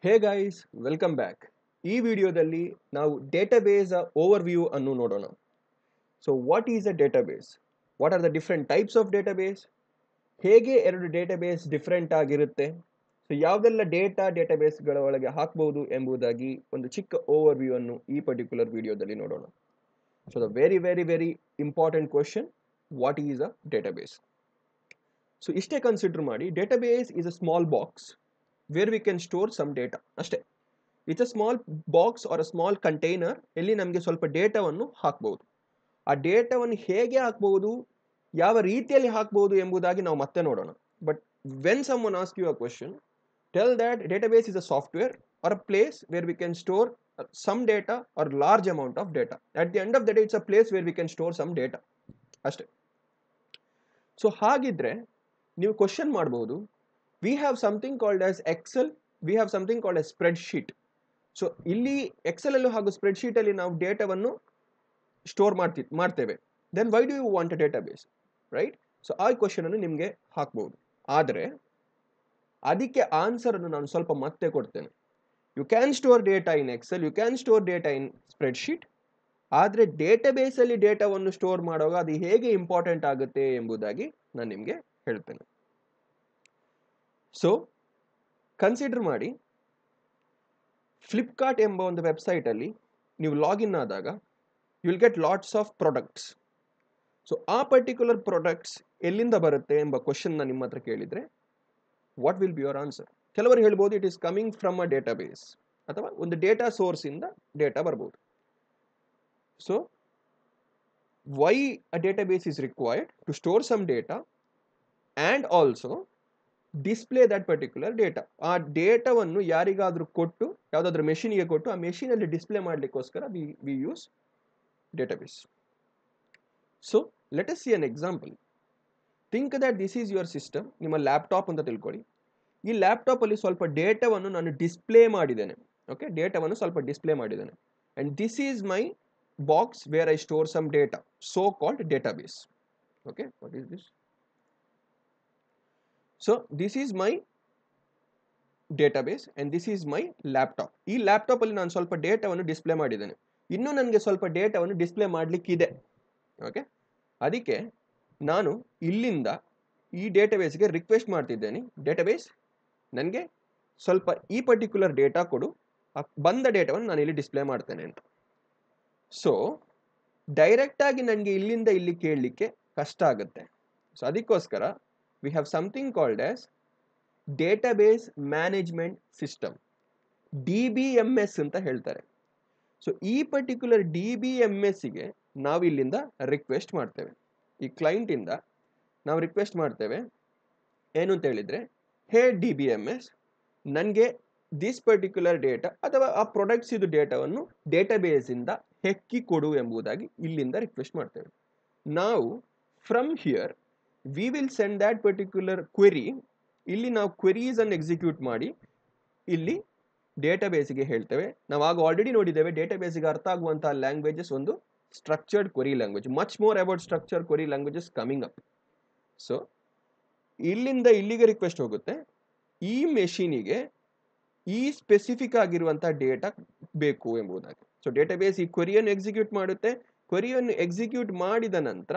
Hey guys welcome back. ಈ ವಿಡಿಯೋದಲ್ಲಿ ನಾವು ಡೇಟಾಬೇಸ್ ಓವರ್ವ್ಯೂ ಅನ್ನು ನೋಡೋಣ. So what is a database, what are the different types of database, ಹೇಗೆ ಎರಡು ಡೇಟಾಬೇಸ್ ಡಿಫ್ರೆಂಟ್ ಆಗಿರುತ್ತೆ, ಸೊ ಯಾವುದೆಲ್ಲ ಡೇಟಾಬೇಸ್ಗಳ ಒಳಗೆ ಹಾಕಬಹುದು ಎಂಬುದಾಗಿ ಒಂದು ಚಿಕ್ಕ ಓವರ್ವ್ಯೂ ಅನ್ನು ಈ ಪರ್ಟಿಕ್ಯುಲರ್ ವಿಡಿಯೋದಲ್ಲಿ ನೋಡೋಣ. So the very important question, what is a database? So ಇಷ್ಟೇ ಕನ್ಸಿಡರ್ ಮಾಡಿ, database is a small box where we can store some data ಅಷ್ಟೇ. It's a small box or a small container ಎಲ್ಲಿ ನಮಗೆ ಸ್ವಲ್ಪ ಡೇಟಾವನ್ನು ಹಾಕಬಹುದು. ಆ ಡೇಟಾವನ್ನು ಹೇಗೆ ಹಾಕಬಹುದು, ಯಾವ ರೀತಿಯಲ್ಲಿ ಹಾಕಬಹುದು ಎಂಬುದಾಗಿ ನಾವು ಮತ್ತೆ ನೋಡೋಣ. But when someone ask you a question, tell that database is a software or a place where we can store some data or large amount of data. At the end of the day, it's a place where we can store some data ಅಷ್ಟೇ. So ಹಾಗಿದ್ರೆ ನೀವು question ಮಾಡಬಹುದು, we have something called as Excel, we have something called as spreadsheet. So ಇಲ್ಲಿ Excel ಅಲ್ಲೂ ಹಾಗೂ spreadsheet ಅಲ್ಲಿ ನಾವು ಡೇಟಾವನ್ನು ಸ್ಟೋರ್ ಮಾಡ್ತೇವೆ. Then why do you want a database, right? So ಆ ಕ್ವಶನ್ ಅನ್ನು ನಿಮಗೆ ಹಾಕಬಹುದು. ಆದರೆ ಅದಕ್ಕೆ ಆನ್ಸರ್ ಅನ್ನು ನಾನು ಸ್ವಲ್ಪ ಮತ್ತೆ ಕೊಡ್ತೇನೆ. You can store data in Excel, you can store data in spreadsheet. ಆದರೆ ಡೇಟಾಬೇಸ್ ಅಲ್ಲಿ ಡೇಟಾವನ್ನು ಸ್ಟೋರ್ ಮಾಡುವಾಗ ಅದು ಹೇಗೆ ಇಂಪಾರ್ಟೆಂಟ್ ಆಗುತ್ತೆ ಎಂಬುದಾಗಿ ನಾನು ನಿಮಗೆ ಹೇಳ್ತೇನೆ. ಸೊ ಕನ್ಸಿಡರ್ ಮಾಡಿ, ಫ್ಲಿಪ್ಕಾರ್ಟ್ ಎಂಬ ಒಂದು ವೆಬ್ಸೈಟ್ ಅಲ್ಲಿ ನೀವು ಲಾಗಿನ್ ಆದಾಗ you will get lots of products. So ಆ ಪರ್ಟಿಕ್ಯುಲರ್ ಪ್ರಾಡಕ್ಟ್ಸ್ ಎಲ್ಲಿಂದ ಬರುತ್ತೆ ಎಂಬ ಕ್ವಶನ್ ನಿಮ್ಮ ಹತ್ರ ಕೇಳಿದ್ರೆ what will be your answer? ಕೆಲವರು ಹೇಳ್ಬೋದು it is coming from a database, ಅಥವಾ ಒಂದು ಡೇಟಾ ಸೋರ್ಸ್ ಇಂದ ಡೇಟಾ ಬರ್ಬೋದು. So why a database is required to store some data and also display that particular data. ಆ ಡೇಟಾವನ್ನು ಯಾರಿಗಾದ್ರೂ ಕೊಟ್ಟು, ಯಾವುದಾದ್ರೂ ಮೆಷಿನ್ಗೆ ಕೊಟ್ಟು ಆ ಮೆಷಿನ್ ಅಲ್ಲಿ ಡಿಸ್ಪ್ಲೇ ಮಾಡಲಿಕ್ಕೋಸ್ಕರ we use database. So let us see an example. Think that this is your system, ನಿಮ್ಮ ಲ್ಯಾಪ್ಟಾಪ್ ಅಂತ ತಿಳ್ಕೊಳ್ಳಿ. ಈ ಲ್ಯಾಪ್ಟಾಪ್ ಅಲ್ಲಿ ಸ್ವಲ್ಪ ಡೇಟಾವನ್ನು ನಾನು ಡಿಸ್ಪ್ಲೇ ಮಾಡಿದ್ದೇನೆ. ಓಕೆ, ಡೇಟಾವನ್ನು ಸ್ವಲ್ಪ ಡಿಸ್ಪ್ಲೇ ಮಾಡಿದ್ದೇನೆ. And this is my box where I store some data, so called database. Okay, what is this? So this is my database and this is my laptop. ಈ laptop ಅಲ್ಲಿ ನಾನು ಸ್ವಲ್ಪ ಡೇಟಾವನ್ನು display ಮಾಡಿದ್ದೇನೆ. ಇನ್ನೂ ನನಗೆ ಸ್ವಲ್ಪ ಡೇಟಾವನ್ನು ಡಿಸ್ಪ್ಲೇ ಮಾಡಲಿಕ್ಕಿದೆ. ಓಕೆ, ಅದಕ್ಕೆ ನಾನು ಇಲ್ಲಿಂದ ಈ ಡೇಟಾಬೇಸ್ಗೆ ರಿಕ್ವೆಸ್ಟ್ ಮಾಡ್ತಿದ್ದೇನೆ, ಡೇಟಾಬೇಸ್ ನನಗೆ ಸ್ವಲ್ಪ ಈ ಪರ್ಟಿಕ್ಯುಲರ್ ಡೇಟಾ ಕೊಡು, ಬಂದ ಡೇಟಾವನ್ನು ನಾನು ಇಲ್ಲಿ ಡಿಸ್ಪ್ಲೇ ಮಾಡ್ತೇನೆ ಅಂತ. ಸೊ ಡೈರೆಕ್ಟ್ ಆಗಿ ನನಗೆ ಇಲ್ಲಿಂದ ಇಲ್ಲಿ ಕೇಳಲಿಕ್ಕೆ ಕಷ್ಟ ಆಗುತ್ತೆ. ಸೊ ಅದಕ್ಕೋಸ್ಕರ we have something called as database management system, DBMS ಅಂತ ಹೇಳ್ತಾರೆ. ಸೊ ಈ ಪರ್ಟಿಕ್ಯುಲರ್ DBMSಗೆ ನಾವು ಇಲ್ಲಿಂದ ರಿಕ್ವೆಸ್ಟ್ ಮಾಡ್ತೇವೆ. ಈ ಕ್ಲೈಂಟ್ ಇಂದ ನಾವು ರಿಕ್ವೆಸ್ಟ್ ಮಾಡ್ತೇವೆ ಏನು ಅಂತ ಹೇಳಿದ್ರೆ, ಹೇ DBMS, ನನಗೆ ದಿಸ್ ಪರ್ಟಿಕ್ಯುಲರ್ ಡೇಟಾ ಅಥವಾ ಆ ಪ್ರಾಡಕ್ಟ್ಸ್ ಇದು ಡೇಟಾವನ್ನು ಡೇಟಾಬೇಸ್ ಇಂದ ಹೆಕ್ಕಿ ಕೊಡು ಎಂಬುದಾಗಿ ಇಲ್ಲಿಂದ ರಿಕ್ವೆಸ್ಟ್ ಮಾಡ್ತೇವೆ. ನಾವು from here we will send that particular query. ಇಲ್ಲಿ ನಾವು ಕ್ವೆರೀಸ್ ಅನ್ನು ಎಕ್ಸಿಕ್ಯೂಟ್ ಮಾಡಿ ಇಲ್ಲಿ ಡೇಟಾಬೇಸ್ಗೆ ಹೇಳ್ತೇವೆ. ನಾವು ಆಗ ಆಲ್ರೆಡಿ ನೋಡಿದ್ದೇವೆ, ಡೇಟಾಬೇಸ್ಗೆ ಅರ್ಥ ಆಗುವಂತಹ ಲ್ಯಾಂಗ್ವೇಜಸ್ ಒಂದು structured query language. Much more about structured query languages coming up. So ಇಲ್ಲಿಂದ ಇಲ್ಲಿಗೆ ರಿಕ್ವೆಸ್ಟ್ ಹೋಗುತ್ತೆ, ಈ ಮೆಷಿನಿಗೆ ಈ ಸ್ಪೆಸಿಫಿಕ್ ಆಗಿರುವಂತಹ ಡೇಟಾ ಬೇಕು ಎಂಬುದಾಗಿ. ಸೊ ಡೇಟಾಬೇಸ್ ಈ ಕ್ವೆರಿಯನ್ನು ಎಕ್ಸಿಕ್ಯೂಟ್ ಮಾಡುತ್ತೆ. ಕ್ವೆರಿಯನ್ನು ಎಕ್ಸಿಕ್ಯೂಟ್ ಮಾಡಿದ ನಂತರ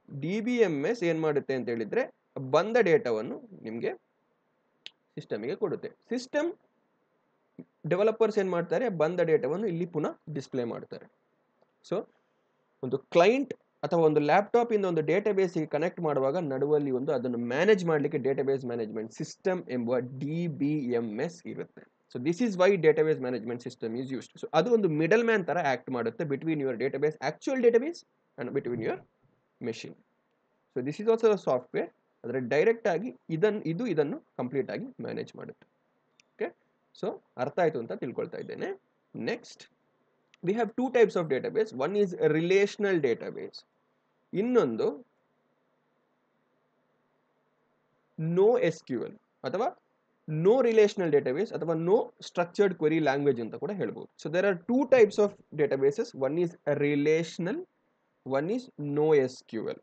DBMS ಏನ್ ಮಾಡುತ್ತೆ ಅಂತ ಹೇಳಿದ್ರೆ, ಬಂದ ಡೇಟಾವನ್ನು ನಿಮಗೆ ಸಿಸ್ಟಮ್ಗೆ ಕೊಡುತ್ತೆ. ಸಿಸ್ಟಮ್ ಡೆವಲಪರ್ಸ್ ಏನ್ ಮಾಡ್ತಾರೆ, ಬಂದ ಡೇಟಾವನ್ನು ಇಲ್ಲಿ ಪುನಃ ಡಿಸ್ಪ್ಲೇ ಮಾಡ್ತಾರೆ. ಸೊ ಒಂದು ಕ್ಲೈಂಟ್ ಅಥವಾ ಒಂದು ಲ್ಯಾಪ್ಟಾಪ್ ಇಂದ ಒಂದು ಡೇಟಾಬೇಸ್ಗೆ ಕನೆಕ್ಟ್ ಮಾಡುವಾಗ ನಡುವಲ್ಲಿ ಒಂದು ಅದನ್ನು ಮ್ಯಾನೇಜ್ ಮಾಡಲಿಕ್ಕೆ ಡೇಟಾಬೇಸ್ ಮ್ಯಾನೇಜ್ಮೆಂಟ್ ಸಿಸ್ಟಮ್ ಎಂಬ DBMS ಇರುತ್ತೆ. So this is why database management system is used. So ಅದು ಒಂದು ಮಿಡಲ್ ಮ್ಯಾನ್ ತರ ಆಕ್ಟ್ ಮಾಡುತ್ತೆ between your database, actual database and between your machine. So this is also software, ಆದರೆ direct ಆಗಿ ಇದನ್ನು complete ಆಗಿ ಮ್ಯಾನೇಜ್ ಮಾಡುತ್ತೆ. ಓಕೆ, ಸೊ ಅರ್ಥ ಆಯ್ತು ಅಂತ ತಿಳ್ಕೊಳ್ತಾ ಇದ್ದೇನೆ. Next we have two types of database. One is a relational database, ಇನ್ನೊಂದು no SQL ಅಥವಾ no relational database ಅಥವಾ no structured query language ಅಂತ ಕೂಡ ಹೇಳ್ಬೋದು. So there are two types of databases. One is a relational, one is no SQL.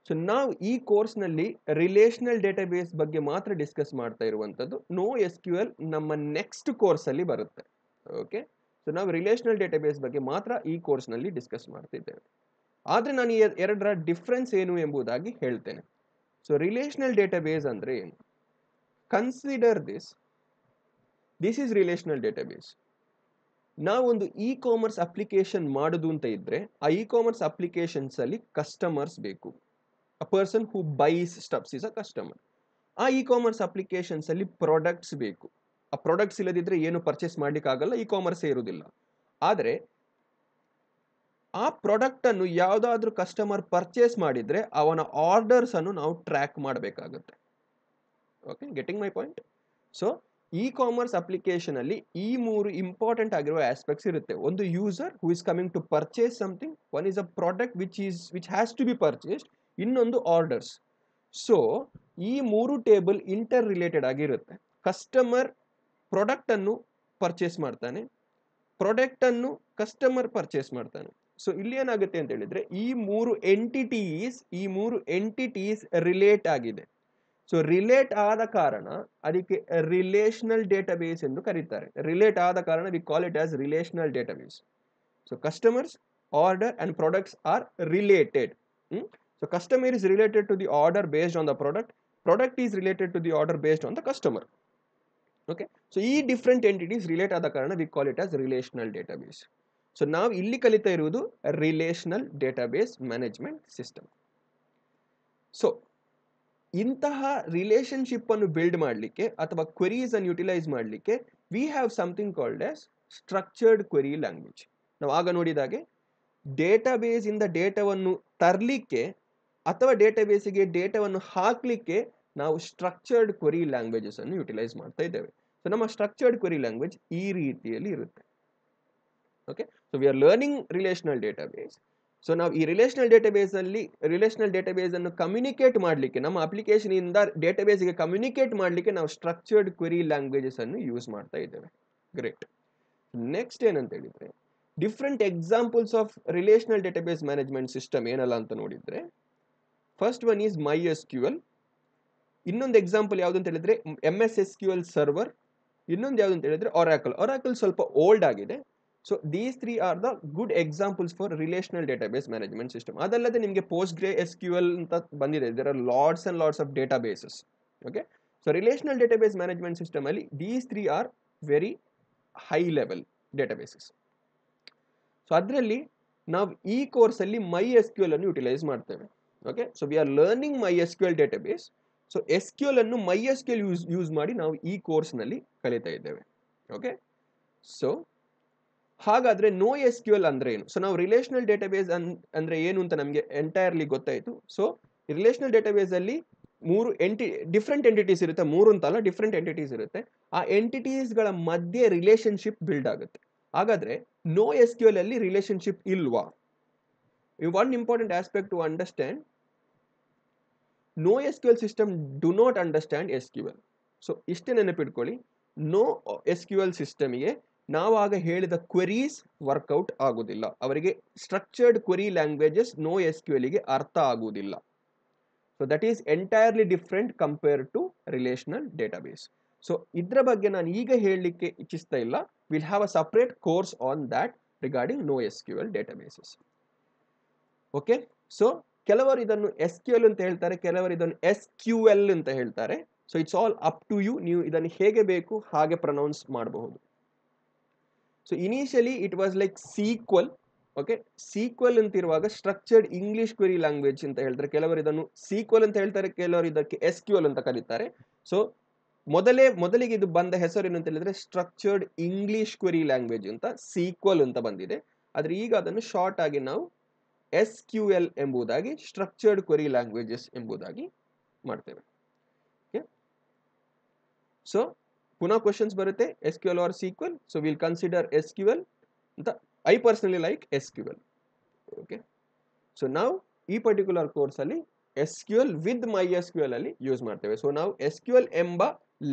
So ನಾವು ಈ ಕೋರ್ಸ್ನಲ್ಲಿ relational database ಬಗ್ಗೆ ಮಾತ್ರ ಡಿಸ್ಕಸ್ ಮಾಡ್ತಾ ಇರುವಂಥದ್ದು. ನೋ ಎಸ್ ಕ್ಯೂ ಎಲ್ ನಮ್ಮ ನೆಕ್ಸ್ಟ್ ಕೋರ್ಸಲ್ಲಿ ಬರುತ್ತೆ. ಓಕೆ, ಸೊ ನಾವು ರಿಲೇಷನಲ್ ಡೇಟಾಬೇಸ್ ಬಗ್ಗೆ ಮಾತ್ರ ಈ ಕೋರ್ಸ್ನಲ್ಲಿ ಡಿಸ್ಕಸ್ ಮಾಡ್ತಿದ್ದೇವೆ. ಆದರೆ ನಾನು ಈ ಎರಡರ ಡಿಫ್ರೆನ್ಸ್ ಏನು ಎಂಬುದಾಗಿ ಹೇಳ್ತೇನೆ. ಸೊ ರಿಲೇಷನಲ್ ಡೇಟಾಬೇಸ್ ಅಂದರೆ ಏನು? Consider this is relational database. ನಾವೊಂದು ಇ ಕಾಮರ್ಸ್ ಅಪ್ಲಿಕೇಶನ್ ಮಾಡೋದು ಅಂತ ಇದ್ರೆ ಆ ಇ ಕಾಮರ್ಸ್ ಅಪ್ಲಿಕೇಶನ್ಸ್ ಅಲ್ಲಿ ಕಸ್ಟಮರ್ಸ್ ಬೇಕು. A person who byes stuffs is a customer. ಆ ಇ ಕಾಮರ್ಸ್ ಅಪ್ಲಿಕೇಶನ್ಸ್ ಅಲ್ಲಿ ಪ್ರಾಡಕ್ಟ್ಸ್ ಬೇಕು. ಆ ಪ್ರಾಡಕ್ಟ್ಸ್ ಇಲ್ಲದಿದ್ರೆ ಏನು ಪರ್ಚೇಸ್ ಮಾಡ್ಲಿಕ್ಕೆ ಆಗಲ್ಲ, ಇ ಕಾಮರ್ಸೇ ಇರುವುದಿಲ್ಲ. ಆದರೆ ಆ ಪ್ರಾಡಕ್ಟ್ ಅನ್ನು ಯಾವುದಾದ್ರೂ ಕಸ್ಟಮರ್ ಪರ್ಚೇಸ್ ಮಾಡಿದ್ರೆ ಅವನ ಆರ್ಡರ್ಸ್ ಅನ್ನು ನಾವು ಟ್ರ್ಯಾಕ್ ಮಾಡಬೇಕಾಗುತ್ತೆ. Okay, getting my point? So e commerce application ಅಲ್ಲಿ ಈ ಮೂರು ಇಂಪಾರ್ಟೆಂಟ್ ಆಗಿರುವ ಆಸ್ಪೆಕ್ಟ್ಸ್ ಇರುತ್ತೆ. ಒಂದು user who is coming to purchase something, one is a product which has to be purchased, ಇನ್ನೊಂದು ಆರ್ಡರ್ಸ್. ಸೊ ಈ ಮೂರು ಟೇಬಲ್ ಇಂಟರ್ ರಿಲೇಟೆಡ್ ಆಗಿರುತ್ತೆ. ಕಸ್ಟಮರ್ ಪ್ರಾಡಕ್ಟ್ ಅನ್ನು ಪರ್ಚೇಸ್ ಮಾಡ್ತಾನೆ, ಪ್ರಾಡಕ್ಟ್ ಅನ್ನು ಕಸ್ಟಮರ್ ಪರ್ಚೇಸ್ ಮಾಡ್ತಾನೆ. ಸೊ ಇಲ್ಲಿ ಏನಾಗುತ್ತೆ ಅಂತ ಹೇಳಿದ್ರೆ ಈ ಮೂರು ಎಂಟಿಟೀಸ್ ರಿಲೇಟ್ ಆಗಿದೆ. ಸೊ ರಿಲೇಟ್ ಆದ ಕಾರಣ ಅದಕ್ಕೆ ರಿಲೇಷನಲ್ ಡೇಟಾಬೇಸ್ ಎಂದು ಕರೀತಾರೆ. ರಿಲೇಟ್ ಆದ ಕಾರಣ we call it as relational database. So customers, order and products are related. So customer is related to the order based on the product. Product is related to the order based on the customer. Okay. So ಈ different entities relate ಆದ ಕಾರಣ we call it as relational database. So ನಾವು ಇಲ್ಲಿ ಕಲಿತಾ ಇರುವುದು relational database management system. So ಇಂತಹ relationship ಅನ್ನು build ಮಾಡಲಿಕ್ಕೆ ಅಥವಾ ಕ್ವೆರೀಸ್ ಅನ್ನು ಯುಟಿಲೈಸ್ ಮಾಡಲಿಕ್ಕೆ we have something called as structured query language. ನಾವು ಆಗ ನೋಡಿದಾಗೆ ಡೇಟಾಬೇಸ್ ಇಂದ ಡೇಟಾವನ್ನು ತರಲಿಕ್ಕೆ ಅಥವಾ ಡೇಟಾಬೇಸಿಗೆ ಡೇಟಾವನ್ನು ಹಾಕಲಿಕ್ಕೆ ನಾವು ಸ್ಟ್ರಕ್ಚರ್ಡ್ ಕ್ವೆರಿ ಲ್ಯಾಂಗ್ವೇಜಸ್ ಅನ್ನು ಯುಟಿಲೈಸ್ ಮಾಡ್ತಾ ಇದ್ದೇವೆ. ಸೊ ನಮ್ಮ ಸ್ಟ್ರಕ್ಚರ್ಡ್ ಕ್ವೆರಿ ಲ್ಯಾಂಗ್ವೇಜ್ ಈ ರೀತಿಯಲ್ಲಿ ಇರುತ್ತೆ. Okay, so we are learning relational database. So ನಾವು ಈ ರಿಲೇಷನಲ್ ಡೇಟಾಬೇಸ್ ಅನ್ನು ಕಮ್ಯುನಿಕೇಟ್ ಮಾಡಲಿಕ್ಕೆ, ನಮ್ಮ ಅಪ್ಲಿಕೇಶನ್ ಇಂದ ಡೇಟಾಬೇಸ್ಗೆ ಕಮ್ಯುನಿಕೇಟ್ ಮಾಡಲಿಕ್ಕೆ ನಾವು ಸ್ಟ್ರಕ್ಚರ್ಡ್ ಕ್ವೆರಿ ಲ್ಯಾಂಗ್ವೇಜಸ್ ಅನ್ನು ಯೂಸ್ ಮಾಡ್ತಾ ಇದ್ದೇವೆ. ಗ್ರೇಟ್. ನೆಕ್ಸ್ಟ್ ಏನಂತ ಹೇಳಿದ್ರೆ different examples of relational database management system ಏನಲ್ಲ ಅಂತ ನೋಡಿದ್ರೆ, ಫಸ್ಟ್ ಒನ್ ಈಸ್ MySQL. ಇನ್ನೊಂದು ಎಕ್ಸಾಂಪಲ್ ಯಾವುದು ಅಂತ ಹೇಳಿದ್ರೆ MS SQL ಸರ್ವರ್. ಇನ್ನೊಂದು ಯಾವುದು ಅಂತ ಹೇಳಿದ್ರೆ ಒರಾಕಲ್ ಸ್ವಲ್ಪ ಓಲ್ಡ್ ಆಗಿದೆ. So these three are the good examples for relational database management system. ಅದಲ್ಲದೆ ನಿಮಗೆ PostgreSQL ಅಂತ ಬಂದಿದೆ. There are lots and lots of databases. Okay, so relational database management system ಅಲ್ಲಿ these three are very high level databases. So ಅದರಲ್ಲಿ ನಾವು ಈ course ಅಲ್ಲಿ MySQL ಅನ್ನು ಯುಟಿಲೈಸ್ ಮಾಡ್ತೇವೆ. Okay, so we are learning MySQL database. So SQL ಅನ್ನು MySQL use ಮಾಡಿ ನಾವು ಈ ಕೋರ್ಸ್ ನಲ್ಲಿ ಕಲಿತಾ ಇದ್ದೇವೆ. ಓಕೆ, ಸೊ ಹಾಗಾದ್ರೆ NoSQL ಅಂದ್ರೆ ಏನು? ಸೊ ನಾವು ರಿಲೇಷನಲ್ ಡೇಟಾಬೇಸ್ ಅಂದ್ರೆ ಏನು ಅಂತ ನಮಗೆ ಎಂಟೈರ್ಲಿ ಗೊತ್ತಾಯ್ತು. ಸೊ ರಿಲೇಷನಲ್ ಡೇಟಾಬೇಸ್ ಅಲ್ಲಿ ಡಿಫ್ರೆಂಟ್ ಎಂಟಿಟೀಸ್ ಇರುತ್ತೆ. ಮೂರು ಅಂತಲ್ಲ, ಡಿಫ್ರೆಂಟ್ ಎಂಟಿಟೀಸ್ ಇರುತ್ತೆ. ಆ ಎಂಟಿಟೀಸ್ ಗಳ ಮಧ್ಯೆ ರಿಲೇಶನ್ಶಿಪ್ ಬಿಲ್ಡ್ ಆಗುತ್ತೆ. ಹಾಗಾದ್ರೆ NoSQL ಅಲ್ಲಿ ರಿಲೇಶನ್ಶಿಪ್ ಇಲ್ವಾ? One important aspect to understand, NoSQL system do not understand SQL. So ಇಷ್ಟೇ ನೆನಪಿಟ್ಕೊಳ್ಳಿ, NoSQL ಸಿಸ್ಟಮ್ಗೆ ನಾವಾಗ ಹೇಳಿದ ಕ್ವೆರೀಸ್ ವರ್ಕೌಟ್ ಆಗುವುದಿಲ್ಲ. ಅವರಿಗೆ ಸ್ಟ್ರಕ್ಚರ್ಡ್ ಕ್ವೆರಿ ಲ್ಯಾಂಗ್ವೇಜಸ್ NoSQL ಗೆ ಅರ್ಥ ಆಗುವುದಿಲ್ಲ. So that is entirely different compared to relational database. So ಇದ್ರ ಬಗ್ಗೆ ನಾನು ಈಗ ಹೇಳಲಿಕ್ಕೆ ಇಚ್ಛಿಸ್ತಾ ಇಲ್ಲ. Will have a separate course on that regarding NoSQL databases. Okay, so ಕೆಲವರು ಇದನ್ನು SQL ಅಂತ ಹೇಳ್ತಾರೆ, ಕೆಲವರು ಇದನ್ನು SQL ಅಂತ ಹೇಳ್ತಾರೆ. So it's all up to you, ನೀವು ಇದನ್ನು ಹೇಗೆ ಬೇಕು ಹಾಗೆ ಪ್ರೊನೌನ್ಸ್ ಮಾಡಬಹುದು. So initially it was like SQL. Okay, SQL ಅಂತ ಇರುವಾಗ ಸ್ಟ್ರಕ್ಚರ್ಡ್ ಇಂಗ್ಲಿಷ್ ಕ್ವೆರಿ ಲ್ಯಾಂಗ್ವೇಜ್ ಅಂತ ಹೇಳ್ತಾರೆ. ಕೆಲವರು ಇದನ್ನು SQL ಅಂತ ಹೇಳ್ತಾರೆ, ಕೆಲವರು ಇದಕ್ಕೆ SQL ಅಂತ ಕರೀತಾರೆ. ಸೊ ಮೊದಲಿಗೆ ಇದು ಬಂದ ಹೆಸರು ಏನು ಅಂತ ಹೇಳಿದ್ರೆ ಸ್ಟ್ರಕ್ಚರ್ಡ್ ಇಂಗ್ಲಿಷ್ ಕ್ವೆರಿ ಲ್ಯಾಂಗ್ವೇಜ್ ಅಂತ SQL ಅಂತ ಬಂದಿದೆ. ಆದ್ರೆ ಈಗ ಅದನ್ನು ಶಾರ್ಟ್ ಆಗಿ ನಾವು SQL ಎಂಬುದಾಗಿ, ಸ್ಟ್ರಕ್ಚರ್ಡ್ ಕ್ವೆರಿ ಲ್ಯಾಂಗ್ವೇಜಸ್ ಎಂಬುದಾಗಿ ಮಾಡ್ತೇವೆ. ಓಕೆ, ಸೊ ಪುನಃ ಕ್ವಶನ್ಸ್ ಬರುತ್ತೆ SQL or SQL. So will consider SQL ಅಂತ. I personally like SQL. Okay, so ನಾವು ಈ ಪರ್ಟಿಕ್ಯುಲರ್ ಕೋರ್ಸ್ ಅಲ್ಲಿ SQL ವಿತ್ MySQL ಅಲ್ಲಿ ಯೂಸ್ ಮಾಡ್ತೇವೆ. ಸೊ ನಾವು SQL ಎಂಬ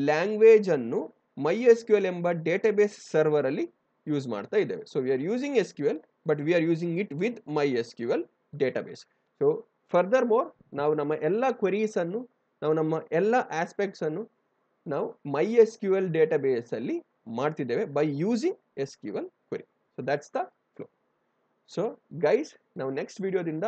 ಲ್ಯಾಂಗ್ವೇಜ್ ಅನ್ನು MySQL ಎಂಬ ಡೇಟಾಬೇಸ್ ಸರ್ವರ್ ಅಲ್ಲಿ ಯೂಸ್ ಮಾಡ್ತಾ ಇದ್ದೇವೆ. So we are using SQL, but we are using it with MySQL database. So further more ನಾವು ನಮ್ಮ ಎಲ್ಲ ಕ್ವೆರೀಸನ್ನು ನಾವು ನಮ್ಮ ಎಲ್ಲ ಆಸ್ಪೆಕ್ಟ್ಸನ್ನು ನಾವು MySQL ಡೇಟಾಬೇಸಲ್ಲಿ ಮಾಡ್ತಿದ್ದೇವೆ by using SQL query. So that's the flow. So guys, ನಾವು ನೆಕ್ಸ್ಟ್ ವಿಡಿಯೋದಿಂದ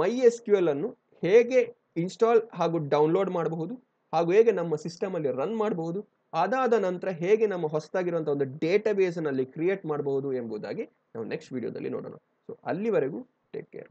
MySQL ಅನ್ನು ಹೇಗೆ ಇನ್ಸ್ಟಾಲ್ ಹಾಗೂ ಡೌನ್ಲೋಡ್ ಮಾಡಬಹುದು ಹಾಗೂ ಹೇಗೆ ನಮ್ಮ ಸಿಸ್ಟಮಲ್ಲಿ ರನ್ ಮಾಡಬಹುದು, ಅದಾದ ನಂತರ ಹೇಗೆ ನಮ್ಮ ಹೊಸದಾಗಿರುವಂಥ ಒಂದು ಡೇಟಾಬೇಸ್ನಲ್ಲಿ ಕ್ರಿಯೇಟ್ ಮಾಡಬಹುದು ಎಂಬುದಾಗಿ ನಾವು ನೆಕ್ಸ್ಟ್ ವಿಡಿಯೋದಲ್ಲಿ ನೋಡೋಣ. ಸೊ ಅಲ್ಲಿವರೆಗೂ ಟೇಕ್ ಕೇರ್.